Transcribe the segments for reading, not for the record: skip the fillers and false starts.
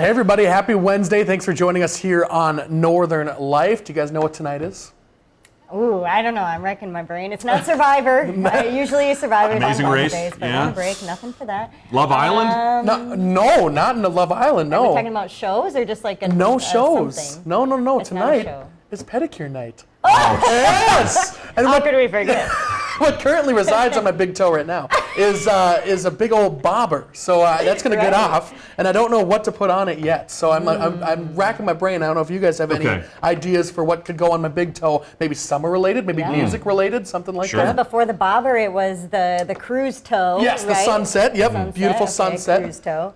Hey everybody, happy Wednesday. Thanks for joining us here on Northern Life. Do you guys know what tonight is? Ooh, I don't know. I'm wrecking my brain. It's not Survivor. Usually Survivor is Amazing on Race, Wednesdays, but yeah. on break, nothing for that. Love Island? No, not in the Love Island, Are we no. talking about shows or just like a No shows. something? No. It's not a Tonight show. is pedicure night. Oh! Yes! And How could we forget? what currently resides on my big toe right now is a big old bobber. So that's going to get Right. off, and I don't know what to put on it yet. So I'm racking my brain. I don't know if you guys have any Okay. ideas for what could go on my big toe. Maybe summer related, maybe Yeah. music related, something like Sure. that. Before the bobber, it was the cruise toe. Yes, the right? sunset. Yep, beautiful okay, sunset. Cruise toe.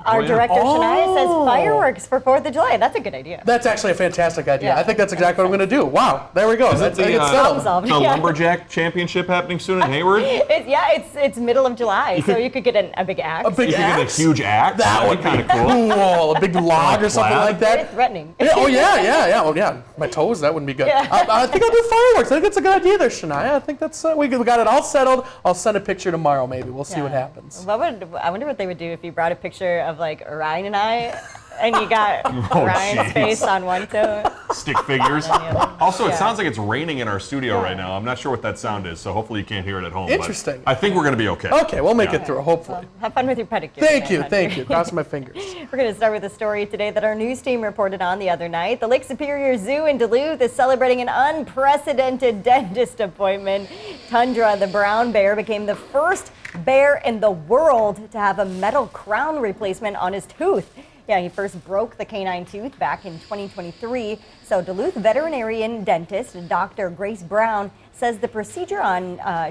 Our yeah. director Shania says Oh. fireworks for 4th of July. That's a good idea. That's actually a fantastic idea. Yeah. I think that's exactly what I'm going to do. Wow, there we go. Is it That's, I think the, it's uh, settled. Solved. The Yeah. Lumberjack Championship happening soon in Hayward? You It's middle of July, so you could get a big axe. A big could get a axe? huge axe. That would be be kind of cool. cool. A big log or something plaid. like Very that. threatening. Yeah, oh yeah. Oh yeah, my toes. That wouldn't be good. Yeah. I think I'll do fireworks. I think that's a good idea there, Shania. I think that's we got it all settled. I'll send a picture tomorrow. Maybe we'll see what Yeah. happens. I wonder what they would do if you brought a picture of like Ryan and I, and you got Oh, Ryan's jeez. face on one toe. Stick figures. the other. Also, it Yeah. sounds like it's raining in our studio Yeah. right now. I'm not sure what that sound is, so hopefully you can't hear it at home. but Interesting. I think we're going to be okay. Okay, we'll make Yeah. it through. Hopefully. Have fun with your pedicure. Thank you. Hunter. Thank you. Cross my fingers. We're going to start with a story today that our news team reported on the other night. The Lake Superior Zoo in Duluth is celebrating an unprecedented dentist appointment. Tundra, the brown bear, became the first bear in the world to have a metal crown replacement on his tooth. Yeah, he first broke the canine tooth back in 2023. So Duluth veterinarian dentist Dr. Grace Brown says the procedure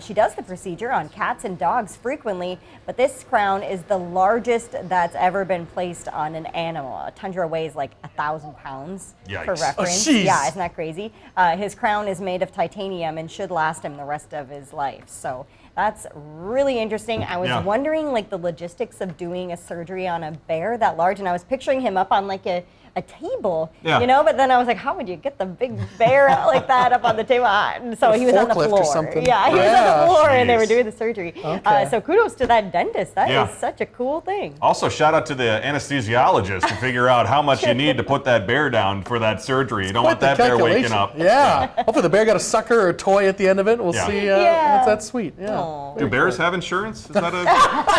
she does the procedure on cats and dogs frequently, but this crown is the largest that's ever been placed on an animal. A Tundra weighs like 1,000 pounds for Yikes. reference. Oh, jeez. Yeah, isn't that crazy? His crown is made of titanium and should last him the rest of his life. So that's really interesting. I was Yeah. wondering like the logistics of doing a surgery on a bear that large, and I was picturing him up on like a table, Yeah. you know, but then I was like, how would you get the big bear out like that up on the table? And so he was on the forklift or floor. something. Yeah, he was on Yeah. the floor and they were Jeez. doing the surgery. Okay. So kudos to that dentist. That is Yeah. such a cool thing. Also, shout out to the anesthesiologist to figure out how much you need to put that bear down for that surgery. You don't want Quite that the bear waking calculation. up. Yeah. Hopefully the bear got a sucker or a toy at the end of it. We'll Yeah. see. Yeah. That's sweet. Yeah. Aw. Do bears have insurance? Is that a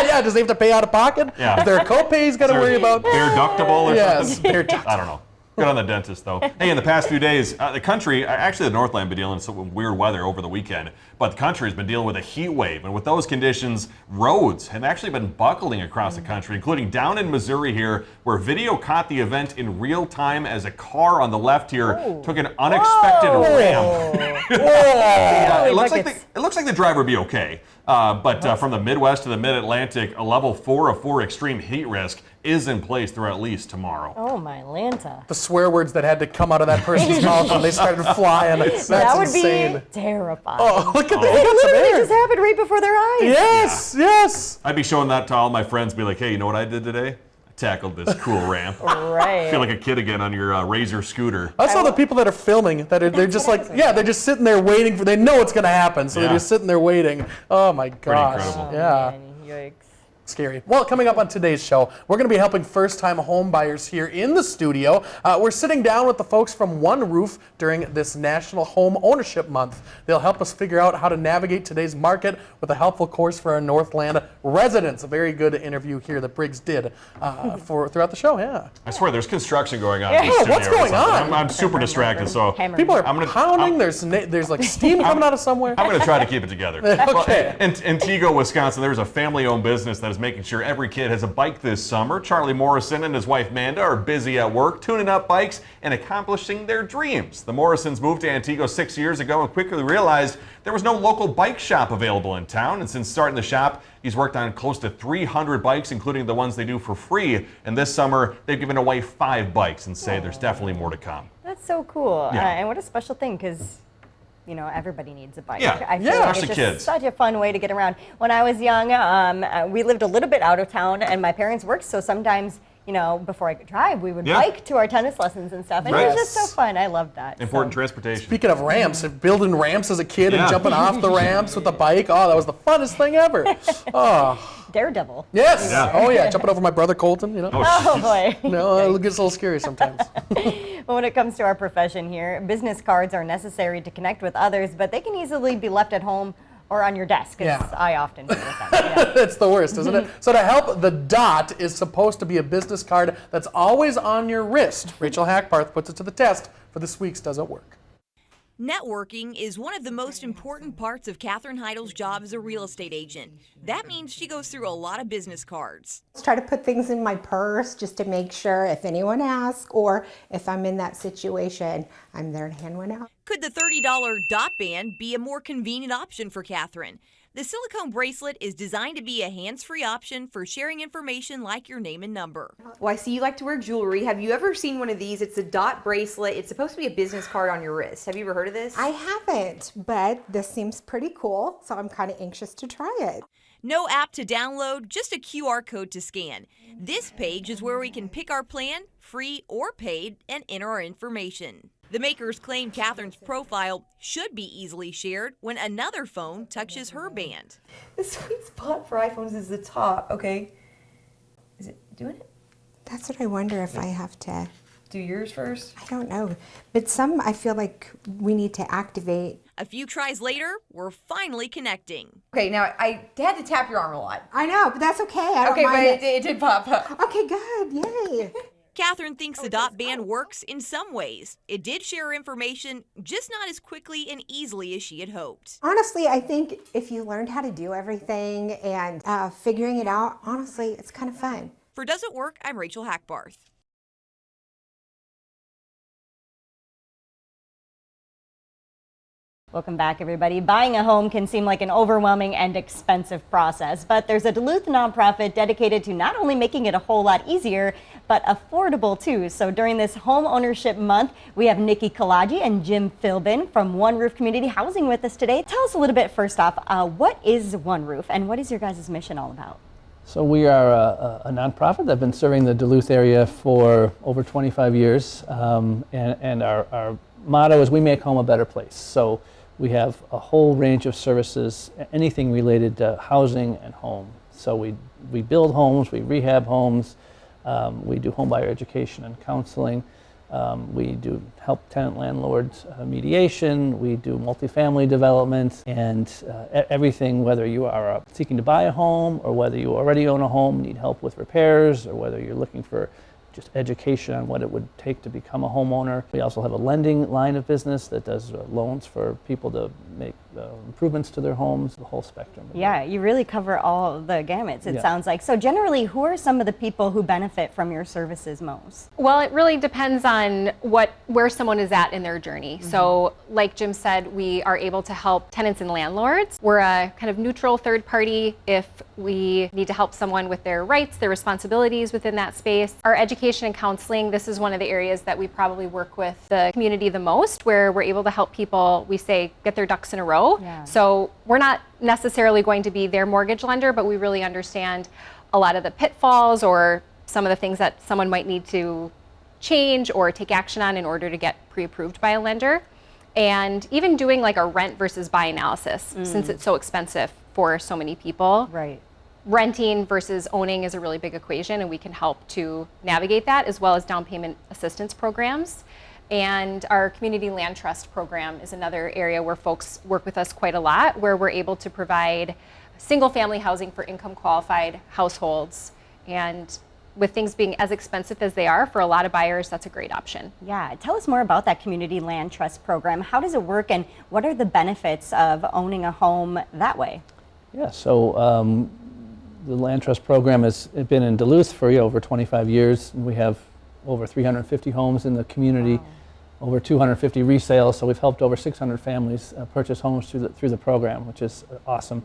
Yeah. Does they have to pay out of pocket? Yeah. Is there a copay he's got to worry about? bear ductable or Yes. something? Bear I don't know. Good on the dentist, though. Hey, in the past few days, the country, actually the Northland, been dealing with some weird weather over the weekend, but the country has been dealing with a heat wave. And with those conditions, roads have actually been buckling across the country, including down in Missouri here, where video caught the event in real time as a car on the left here took an unexpected ramp. Holy It looks buckets. it looks like the driver would be okay. But from the Midwest to the Mid-Atlantic, a level 4 of 4 extreme heat risk is in place through at least tomorrow. Oh my Lanta. The swear words that had to come out of that person's mouth when they started flying. That's That would insane. be terrifying. Oh, look at that. It That's literally bear. just happened right before their eyes. Yes, yes. I'd be showing that to all my friends, be like, hey, you know what I did today? I tackled this cool ramp. Right. Feel like a kid again on your Razor scooter. I saw the people that are filming that are, they're just what I like, was yeah, they're just sitting there waiting for, they know it's going to happen. So they're Yeah. just sitting there waiting. Oh my gosh. incredible. Yeah. Man, yikes. Scary. Well, coming up on today's show, we're going to be helping first-time home buyers here in the studio. We're sitting down with the folks from One Roof during this National Home Ownership Month. They'll help us figure out how to navigate today's market with a helpful course for our Northland residents. A very good interview here that Briggs did throughout the show. Yeah. I swear, there's construction going on in the Yeah, studio. what's or going something. on? I'm super distracted, so Hammer. People are I'm gonna- pounding. There's like steam coming out of somewhere. I'm going to try to keep it together. Okay. Well, in Antigua, Wisconsin, there's a family-owned business that is making sure every kid has a bike this summer. Charlie Morrison and his wife Manda are busy at work, tuning up bikes and accomplishing their dreams. The Morrisons moved to Antigua 6 years ago and quickly realized there was no local bike shop available in town. And since starting the shop, he's worked on close to 300 bikes, including the ones they do for free. And this summer, they've given away 5 bikes and say there's definitely more to come. That's so cool. Yeah. And what a special thing, because you know, everybody needs a bike. Yeah, I feel yeah. like Especially it's just kids. such a fun way to get around. When I was young, we lived a little bit out of town, and my parents worked, so sometimes, you know, before I could drive, we would Yeah. bike to our tennis lessons and stuff, and it was just so fun. I loved that. Important so. transportation. Speaking of ramps, building ramps as a kid Yeah. and jumping off the ramps with a bike, oh, that was the funnest thing ever. Oh. Daredevil. Yes. Yeah. Oh yeah, jumping over my brother Colton. You know. Oh boy. No, it gets a little scary sometimes. Well, when it comes to our profession here, business cards are necessary to connect with others, but they can easily be left at home or on your desk, as Yeah. I often do with them. Yeah. It's the worst, isn't it? So to help, the dot is supposed to be a business card that's always on your wrist. Rachel Hackbarth puts it to the test for this week's Does It Work? Networking is one of the most important parts of Katherine Heidel's job as a real estate agent. That means she goes through a lot of business cards. Try to put things in my purse just to make sure if anyone asks or if I'm in that situation, I'm there to hand one out. Could the $30 dot band be a more convenient option for Katherine? The silicone bracelet is designed to be a hands-free option for sharing information like your name and number. Well, I see you like to wear jewelry. Have you ever seen one of these? It's a dot bracelet. It's supposed to be a business card on your wrist. Have you ever heard of this? I haven't, but this seems pretty cool, so I'm kind of anxious to try it. No app to download, just a QR code to scan. This page is where we can pick our plan, free or paid, and enter our information. The makers claim Katherine's profile should be easily shared when another phone touches her band. The sweet spot for iPhones is the top, okay? Is it doing it? That's what I wonder if I have to, Do yours first. I don't know. But some I feel like we need to activate. A few tries later, we're finally connecting. Okay, now I had to tap your arm a lot. I know, but that's okay. I don't Okay, but mind it did pop up. Okay, good. Yay. Katherine thinks the dot band works in some ways. It did share information, just not as quickly and easily as she had hoped. Honestly, I think if you learned how to do everything and figuring it out, honestly, it's kind of fun. For Does It Work, I'm Rachel Hackbarth. Welcome back, everybody. Buying a home can seem like an overwhelming and expensive process, but there's a Duluth nonprofit dedicated to not only making it a whole lot easier, but affordable too. So during this home ownership month, we have Nikki Kalaji and Jim Philbin from One Roof Community Housing with us today. Tell us a little bit first off, what is One Roof and what is your guys' mission all about? So we are a nonprofit that's been serving the Duluth area for over 25 years, and our motto is we make home a better place. So we have a whole range of services, anything related to housing and home. So we build homes, we rehab homes, we do home buyer education and counseling, we do help tenant landlords mediation, we do multifamily development, and everything, whether you are seeking to buy a home or whether you already own a home, need help with repairs, or whether you're looking for just education on what it would take to become a homeowner. We also have a lending line of business that does loans for people to make improvements to their homes, the whole spectrum. Yeah, you really cover all the gamuts, it Yeah. sounds like. So generally, who are some of the people who benefit from your services most? Well, it really depends on where someone is at in their journey. So like Jim said, we are able to help tenants and landlords. We're a kind of neutral third party if we need to help someone with their rights, their responsibilities within that space. Our education and counseling, this is one of the areas that we probably work with the community the most, where we're able to help people, we say, get their ducks in a row. Yeah. So we're not necessarily going to be their mortgage lender, but we really understand a lot of the pitfalls or some of the things that someone might need to change or take action on in order to get pre-approved by a lender. And even doing like a rent versus buy analysis, since it's so expensive for so many people. Right. Renting versus owning is a really big equation, and we can help to navigate that, as well as down payment assistance programs. And our community land trust program is another area where folks work with us quite a lot, where we're able to provide single family housing for income qualified households. And with things being as expensive as they are for a lot of buyers, that's a great option. Yeah, tell us more about that community land trust program. How does it work and what are the benefits of owning a home that way? Yeah, so the Land Trust program has been in Duluth for over 25 years. And we have over 350 homes in the community, over 250 resales. So we've helped over 600 families purchase homes through the program, which is awesome.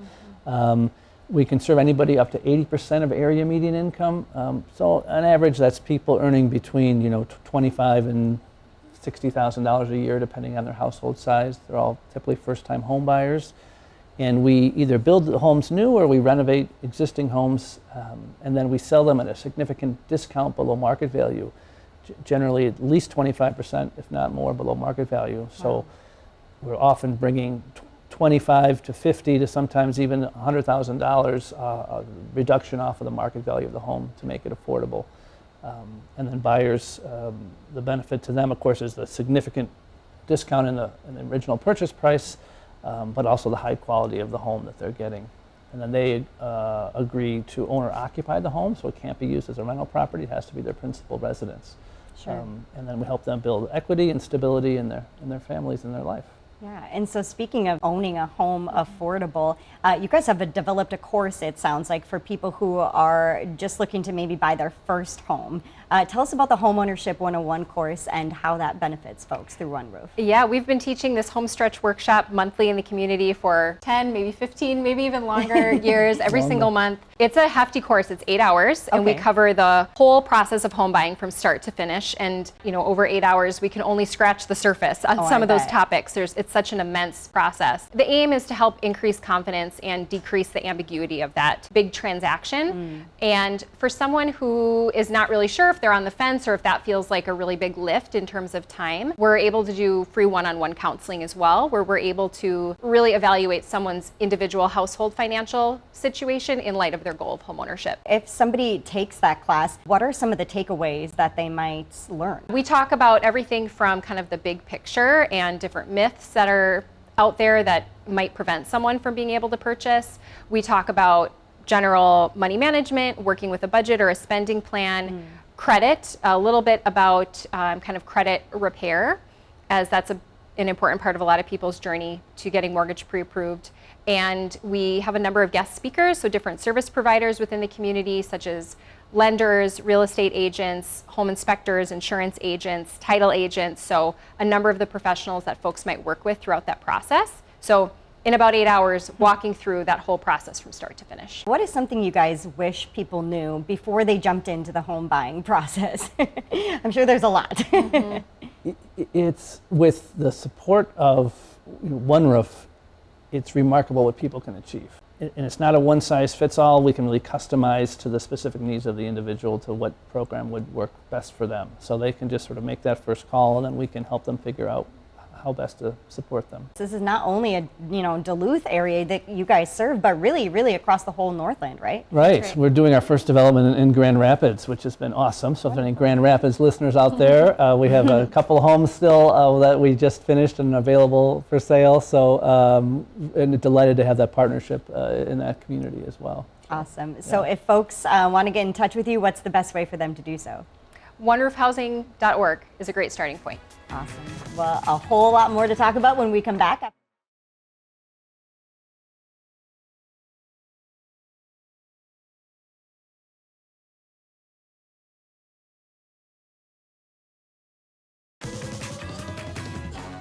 We can serve anybody up to 80% of area median income. So on average, that's people earning between $25,000 and $60,000 a year, depending on their household size. They're all typically first-time home buyers. And we either build the homes new or we renovate existing homes, and then we sell them at a significant discount below market value, generally at least 25%, if not more, below market value. So we're often bringing 25 to 50 to sometimes even $100,000 reduction off of the market value of the home to make it affordable. And then buyers, the benefit to them, of course, is the significant discount in the original purchase price, but also the high quality of the home that they're getting. And then they agree to own or occupy the home, so it can't be used as a rental property. It has to be their principal residence. Sure. And then we help them build equity and stability in their families and their life. Yeah, and so speaking of owning a home affordable, you guys have developed a course, it sounds like, for people who are just looking to maybe buy their first home. Tell us about the Homeownership 101 course and how that benefits folks through One Roof. Yeah, we've been teaching this home stretch workshop monthly in the community for 10, maybe 15, maybe even longer years, every single month. It's a hefty course. It's 8 hours, and we cover the whole process of home buying from start to finish. And over 8 hours, we can only scratch the surface on some of those topics. It's such an immense process. The aim is to help increase confidence and decrease the ambiguity of that big transaction. And for someone who is not really sure if they're on the fence or if that feels like a really big lift in terms of time, we're able to do free one-on-one counseling as well, where we're able to really evaluate someone's individual household financial situation in light of their goal of homeownership. If somebody takes that class, what are some of the takeaways that they might learn? We talk about everything from kind of the big picture and different myths that are out there that might prevent someone from being able to purchase. We talk about general money management, working with a budget or a spending plan, credit, a little bit about kind of credit repair, as that's an important part of a lot of people's journey to getting mortgage pre-approved. And we have a number of guest speakers, so different service providers within the community, such as lenders, real estate agents, home inspectors, insurance agents, title agents, so a number of the professionals that folks might work with throughout that process. So in about 8 hours, walking through that whole process from start to finish. What is something you guys wish people knew before they jumped into the home buying process? I'm sure there's a lot. It's with the support of One Roof, it's remarkable what people can achieve. And it's not a one-size-fits-all. We can really customize to the specific needs of the individual to what program would work best for them. So they can just sort of make that first call, and then we can help them figure out how best to support them. This is not only a Duluth area that you guys serve, but really across the whole Northland, right? Right. We're doing our first development in Grand Rapids, which has been awesome. So if there are any Grand Rapids listeners out there, we have a couple of homes still that we just finished and available for sale. So and delighted to have that partnership in that community as well. Awesome. So if folks want to get in touch with you, what's the best way for them to do so? OneRoofHousing.org is a great starting point. Awesome. Well, a whole lot more to talk about when we come back.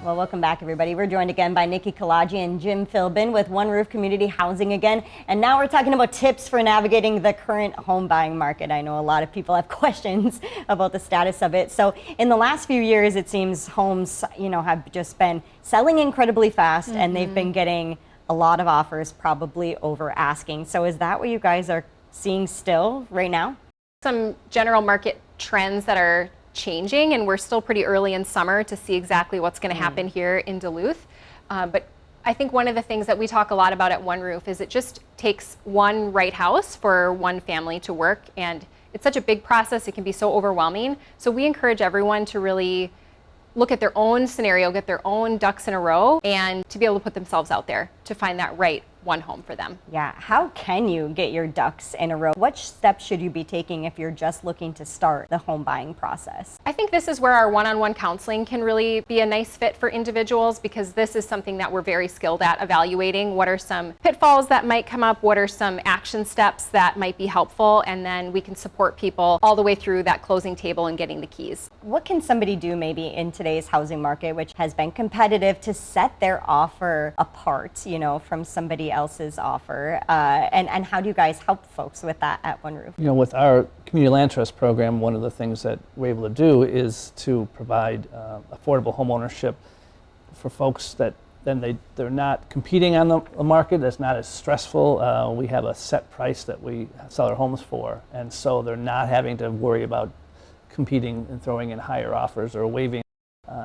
Well, welcome back, everybody. We're joined again by Nikki Kalaji and Jim Philbin with One Roof Community Housing again. And now we're talking about tips for navigating the current home buying market. I know a lot of people have questions about the status of it. So in the last few years, it seems homes, have just been selling incredibly fast, and they've been getting a lot of offers, probably over asking. So is that what you guys are seeing still right now? Some general market trends that are changing, and we're still pretty early in summer to see exactly what's going to happen here in Duluth. But I think one of the things that we talk a lot about at One Roof is it just takes one right house for one family to work, and it's such a big process, it can be so overwhelming. So we encourage everyone to really look at their own scenario, get their own ducks in a row, and to be able to put themselves out there to find that right one home for them. Yeah, how can you get your ducks in a row? What steps should you be taking if you're just looking to start the home buying process? I think this is where our one-on-one counseling can really be a nice fit for individuals, because this is something that we're very skilled at evaluating. What are some pitfalls that might come up? What are some action steps that might be helpful? And then we can support people all the way through that closing table and getting the keys. What can somebody do maybe in today's housing market, which has been competitive, to set their offer apart, from somebody else's offer, and how do you guys help folks with that at One Roof? With our Community Land Trust program, one of the things that we're able to do is to provide affordable home ownership for folks that then they're not competing on the market. It's not as stressful. We have a set price that we sell our homes for, and so they're not having to worry about competing and throwing in higher offers or waiving.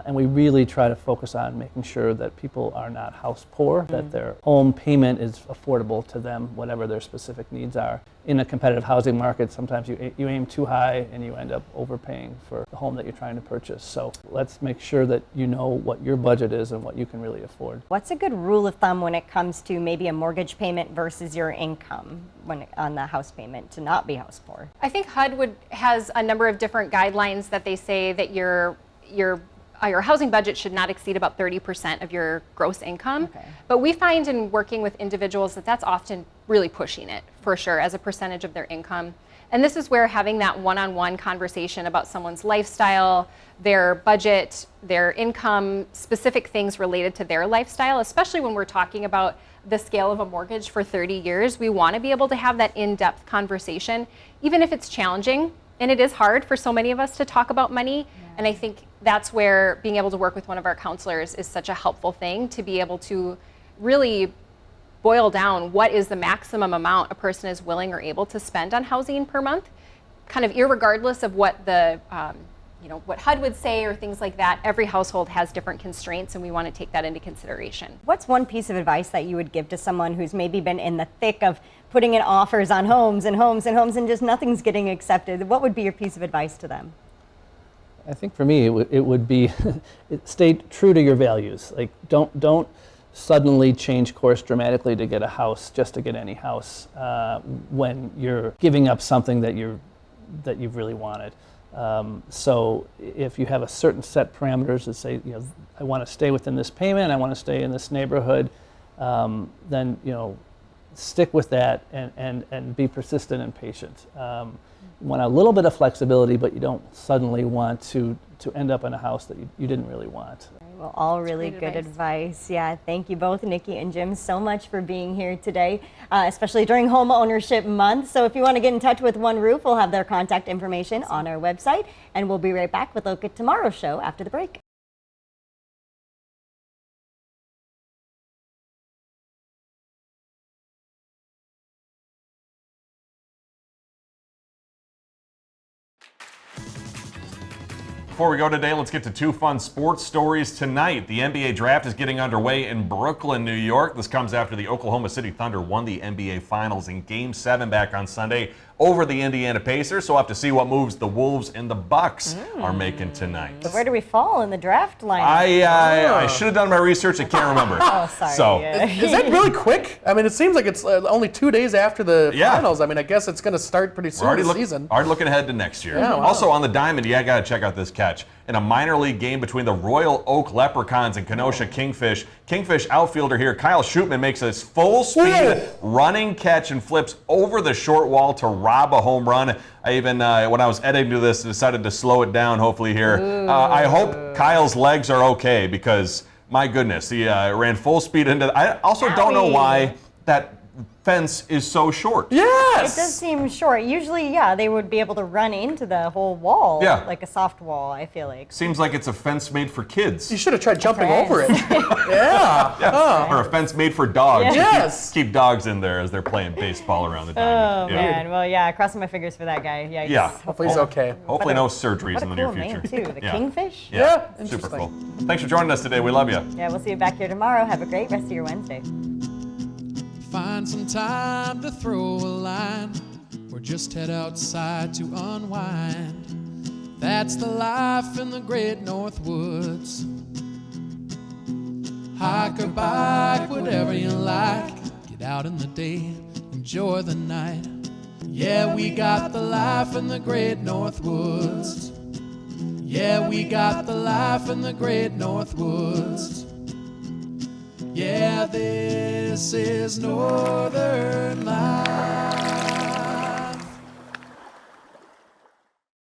And we really try to focus on making sure that people are not house poor, that their home payment is affordable to them, whatever their specific needs are. In a competitive housing market, sometimes you aim too high and you end up overpaying for the home that you're trying to purchase. So let's make sure that you know what your budget is and what you can really afford. What's a good rule of thumb when it comes to maybe a mortgage payment versus your income on the house payment to not be house poor? I think HUD has a number of different guidelines that they say that your housing budget should not exceed about 30% of your gross income. Okay. But we find in working with individuals that that's often really pushing it, for sure, as a percentage of their income. And this is where having that one-on-one conversation about someone's lifestyle, their budget, their income, specific things related to their lifestyle, especially when we're talking about the scale of a mortgage for 30 years, we want to be able to have that in-depth conversation, even if it's challenging. And it is hard for so many of us to talk about money. And I think that's where being able to work with one of our counselors is such a helpful thing, to be able to really boil down what is the maximum amount a person is willing or able to spend on housing per month, kind of irregardless of what the what HUD would say or things like that. Every household has different constraints, and we want to take that into consideration. What's one piece of advice that you would give to someone who's maybe been in the thick of putting in offers on homes and homes and homes and just nothing's getting accepted? What would be your piece of advice to them? I think for me, it would be stay true to your values. Like don't suddenly change course dramatically to get a house just to get any house when you're giving up something that you've really wanted. So if you have a certain set parameters that say, I want to stay within this payment, I want to stay in this neighborhood, then stick with that and be persistent and patient. You want a little bit of flexibility, but you don't suddenly want to end up in a house that you didn't really want. Well, all really good advice. Yeah, thank you both, Nikki and Jim, so much for being here today, especially during Home Ownership Month. So if you want to get in touch with One Roof, we'll have their contact information on our website, and we'll be right back with a look at tomorrow's show after the break. Before we go today, let's get to two fun sports stories tonight. The NBA draft is getting underway in Brooklyn, New York. This comes after the Oklahoma City Thunder won the NBA Finals in Game 7 back on Sunday over the Indiana Pacers. So we'll have to see what moves the Wolves and the Bucks are making tonight. So where do we fall in the draft lineup? I should have done my research. I can't remember. Oh, sorry. So, Is that really quick? I mean, it seems like it's only 2 days after the finals. I mean, I guess it's going to start pretty soon this season. Already looking ahead to next year. Yeah, wow. Also on the diamond, I got to check out this catch. In a minor league game between the Royal Oak Leprechauns and Kenosha Kingfish, Kingfish outfielder here, Kyle Shootman, makes a full-speed running catch and flips over the short wall to rob a home run. I even, when I was editing to this, decided to slow it down, hopefully here. I hope Kyle's legs are okay, because, my goodness, he ran full speed into... I also don't know why that fence is so short. Yes! It does seem short. Usually, they would be able to run into the whole wall, like a soft wall, I feel like. Seems like it's a fence made for kids. You should have tried jumping over it. Yeah. Or a fence made for dogs. Yes. Keep dogs in there as they're playing baseball around the diamond. Oh, man. Well, crossing my fingers for that guy. Yikes. Yeah. Hopefully he's okay. Hopefully no surgeries What in a the cool near name, future. too. The Kingfish? Yeah. interesting. Super cool. Thanks for joining us today. We love you. Yeah, we'll see you back here tomorrow. Have a great rest of your Wednesday. Find some time to throw a line, or just head outside to unwind. That's the life in the great North Woods. Hike or bike, whatever you like. Get out in the day, enjoy the night. Yeah, we got the life in the great North Woods. Yeah, we got the life in the great North Woods. Yeah, this is Northern Light.